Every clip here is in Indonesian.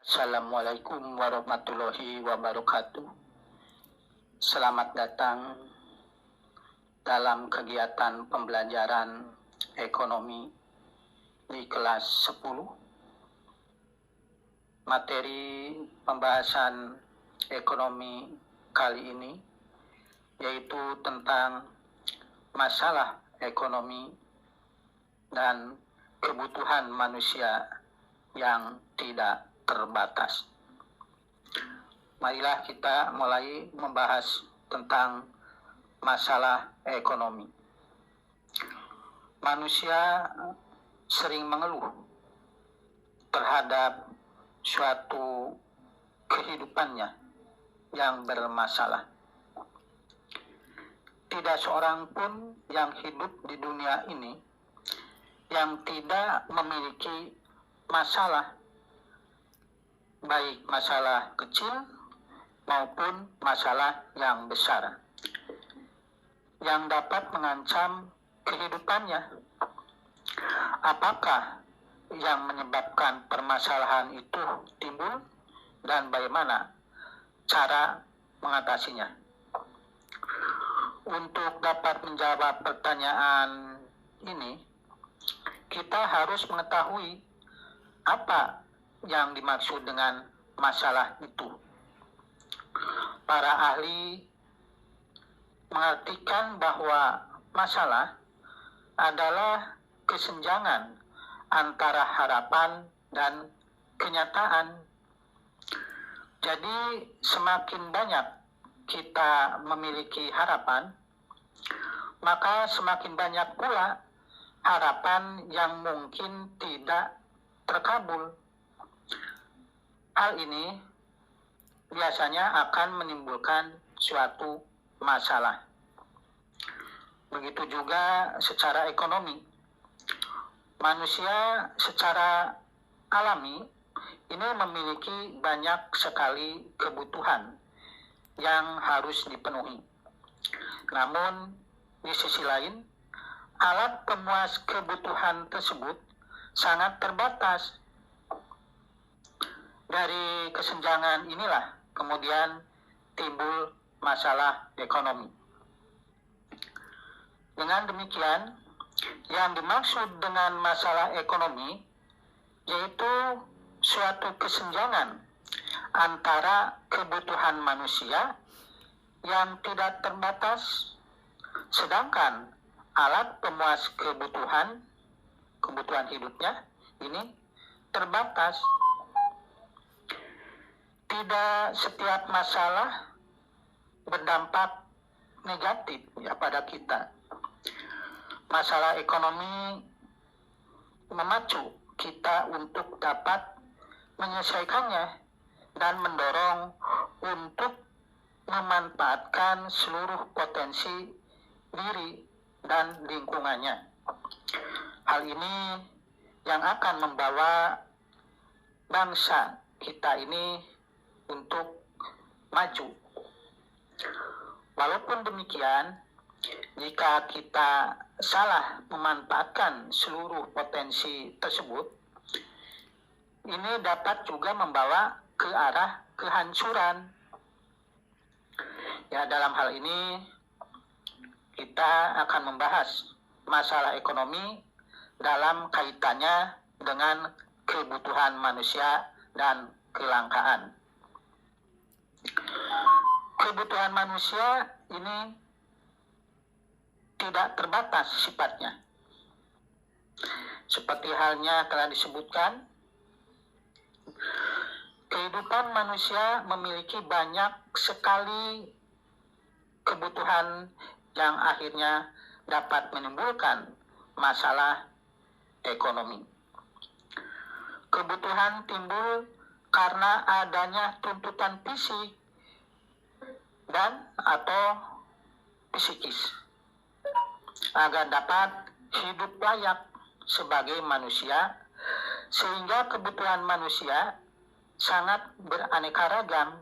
Assalamualaikum warahmatullahi wabarakatuh. Selamat datang dalam kegiatan pembelajaran ekonomi di kelas 10. Materi pembahasan ekonomi kali ini yaitu tentang masalah ekonomi dan kebutuhan manusia yang tidak terbatas. Marilah kita mulai membahas tentang masalah ekonomi. Manusia sering mengeluh terhadap suatu kehidupannya yang bermasalah. Tidak seorang pun yang hidup di dunia ini yang tidak memiliki masalah, baik masalah kecil maupun masalah yang besar, yang dapat mengancam kehidupannya. Apakah yang menyebabkan permasalahan itu timbul dan bagaimana cara mengatasinya? Untuk dapat menjawab pertanyaan ini, kita harus mengetahui apa yang dimaksud dengan masalah itu. Para ahli mengartikan bahwa masalah adalah kesenjangan antara harapan dan kenyataan. Jadi semakin banyak kita memiliki harapan, maka semakin banyak pula harapan yang mungkin tidak terkabul. Hal ini biasanya akan menimbulkan suatu masalah. Begitu juga secara ekonomi. Manusia secara alami ini memiliki banyak sekali kebutuhan yang harus dipenuhi. Namun di sisi lain, alat pemuas kebutuhan tersebut sangat terbatas. Dari kesenjangan inilah kemudian timbul masalah ekonomi. Dengan demikian, yang dimaksud dengan masalah ekonomi yaitu suatu kesenjangan antara kebutuhan manusia yang tidak terbatas, sedangkan alat pemuas kebutuhan hidupnya ini terbatas. Tidak setiap masalah berdampak negatif pada kita. Masalah ekonomi memacu kita untuk dapat menyelesaikannya dan mendorong untuk memanfaatkan seluruh potensi diri dan lingkungannya. Hal ini yang akan membawa bangsa kita ini untuk maju. Walaupun demikian, jika kita salah memanfaatkan seluruh potensi tersebut, ini dapat juga membawa ke arah kehancuran. Ya, dalam hal ini kita akan membahas masalah ekonomi dalam kaitannya dengan kebutuhan manusia dan kelangkaan. Kebutuhan manusia ini tidak terbatas sifatnya. Seperti halnya telah disebutkan, kehidupan manusia memiliki banyak sekali kebutuhan yang akhirnya dapat menimbulkan masalah ekonomi. Kebutuhan timbul karena adanya tuntutan fisik dan atau psikis agar dapat hidup layak sebagai manusia, sehingga kebutuhan manusia sangat beraneka ragam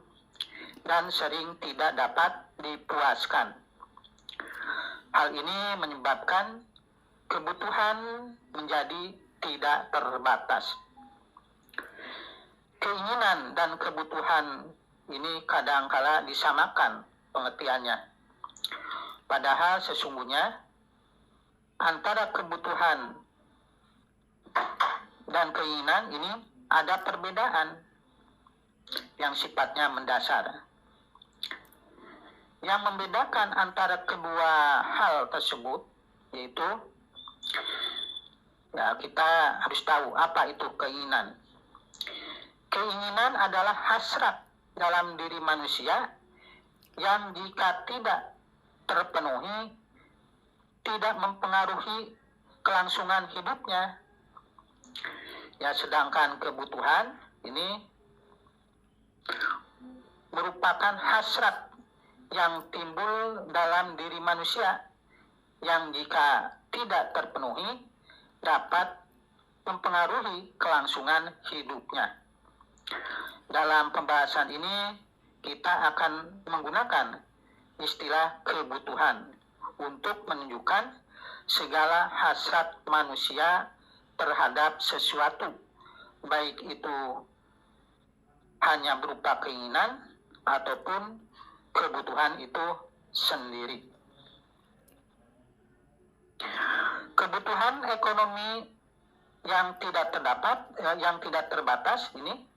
dan sering tidak dapat dipuaskan. Hal ini menyebabkan kebutuhan menjadi tidak terbatas. keinginan dan kebutuhan ini kadangkala disamakan pengertiannya. Padahal sesungguhnya antara kebutuhan dan keinginan ini ada perbedaan yang sifatnya mendasar. Yang membedakan antara kedua hal tersebut yaitu kita harus tahu apa itu keinginan. Keinginan adalah hasrat dalam diri manusia yang jika tidak terpenuhi tidak mempengaruhi kelangsungan hidupnya. Sedangkan kebutuhan ini merupakan hasrat yang timbul dalam diri manusia yang jika tidak terpenuhi dapat mempengaruhi kelangsungan hidupnya. Dalam pembahasan ini kita akan menggunakan istilah kebutuhan untuk menunjukkan segala hasrat manusia terhadap sesuatu, baik itu hanya berupa keinginan ataupun kebutuhan itu sendiri. Kebutuhan ekonomi yang tidak terbatas ini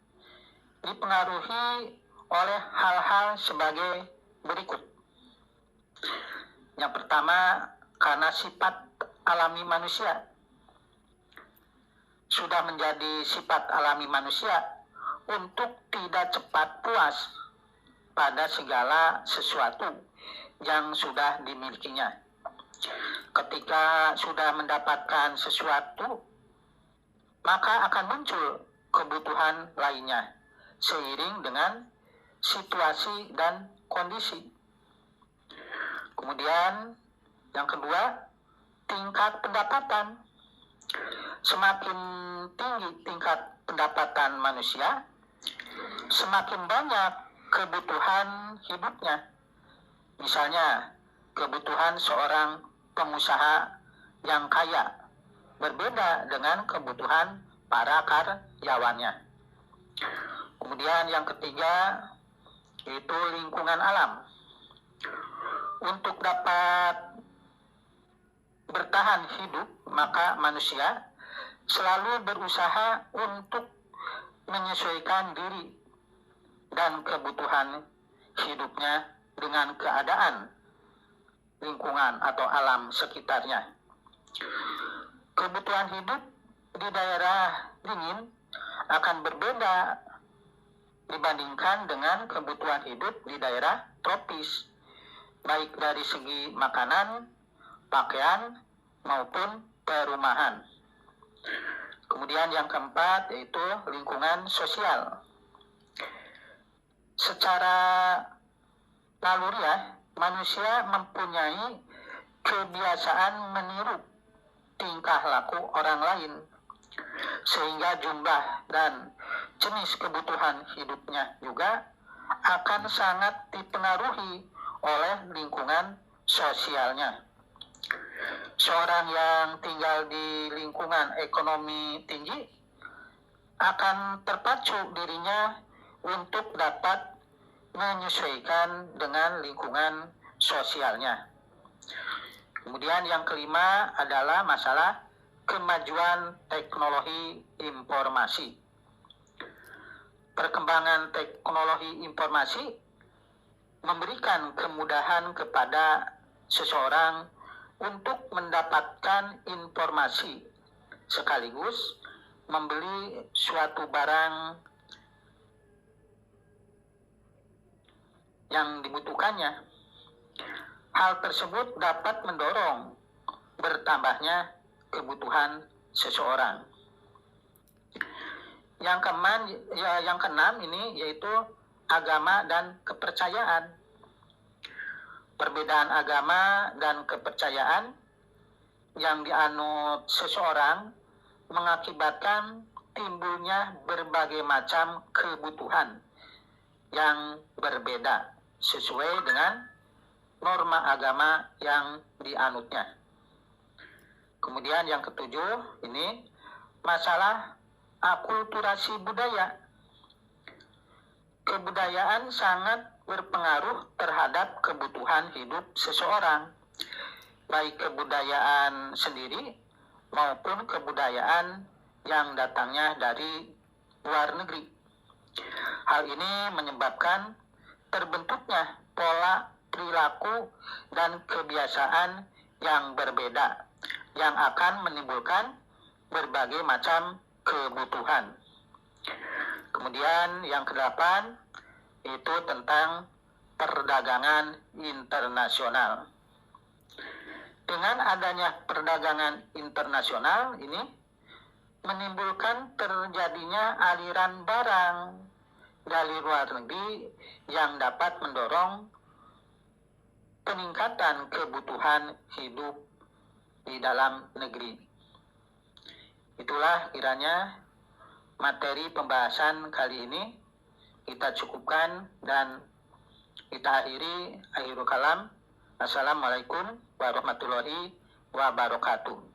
dipengaruhi oleh hal-hal sebagai berikut. Yang pertama, karena sifat alami manusia. Sudah menjadi sifat alami manusia untuk tidak cepat puas pada segala sesuatu yang sudah dimilikinya. Ketika sudah mendapatkan sesuatu, maka akan muncul kebutuhan lainnya seiring dengan situasi dan kondisi. Kemudian yang kedua, tingkat pendapatan. Semakin tinggi tingkat pendapatan manusia, semakin banyak kebutuhan hidupnya. Misalnya, kebutuhan seorang pengusaha yang kaya berbeda dengan kebutuhan para karyawannya. Kemudian yang ketiga, yaitu lingkungan alam. Untuk dapat bertahan hidup, maka manusia selalu berusaha untuk menyesuaikan diri dan kebutuhan hidupnya dengan keadaan lingkungan atau alam sekitarnya. Kebutuhan hidup di daerah dingin akan berbeda dibandingkan dengan kebutuhan hidup di daerah tropis, baik dari segi makanan, pakaian, maupun perumahan. Kemudian yang keempat yaitu lingkungan sosial. Secara naluriah, manusia mempunyai kebiasaan meniru tingkah laku orang lain, sehingga jumlah dan jenis kebutuhan hidupnya juga akan sangat dipengaruhi oleh lingkungan sosialnya. Seorang yang tinggal di lingkungan ekonomi tinggi akan terpacu dirinya untuk dapat menyesuaikan dengan lingkungan sosialnya. Kemudian yang kelima adalah masalah kemajuan teknologi informasi. Perkembangan teknologi informasi memberikan kemudahan kepada seseorang untuk mendapatkan informasi sekaligus membeli suatu barang yang dibutuhkannya. Hal tersebut dapat mendorong bertambahnya kebutuhan seseorang. Yang keenam ini yaitu agama dan kepercayaan. Perbedaan agama dan kepercayaan yang dianut seseorang mengakibatkan timbulnya berbagai macam kebutuhan yang berbeda sesuai dengan norma agama yang dianutnya. Kemudian yang ketujuh ini masalah akulturasi budaya. kebudayaan sangat berpengaruh terhadap kebutuhan hidup seseorang, baik kebudayaan sendiri maupun kebudayaan yang datangnya dari luar negeri. Hal ini menyebabkan terbentuknya pola perilaku dan kebiasaan yang berbeda yang akan menimbulkan berbagai macam kebutuhan. Kemudian yang kedelapan itu tentang perdagangan internasional. Dengan adanya perdagangan internasional ini menimbulkan terjadinya aliran barang dari luar negeri yang dapat mendorong peningkatan kebutuhan hidup di dalam negeri. Itulah kiranya materi pembahasan kali ini kita cukupkan dan kita akhiri. Akhirul kalam. Assalamualaikum warahmatullahi wabarakatuh.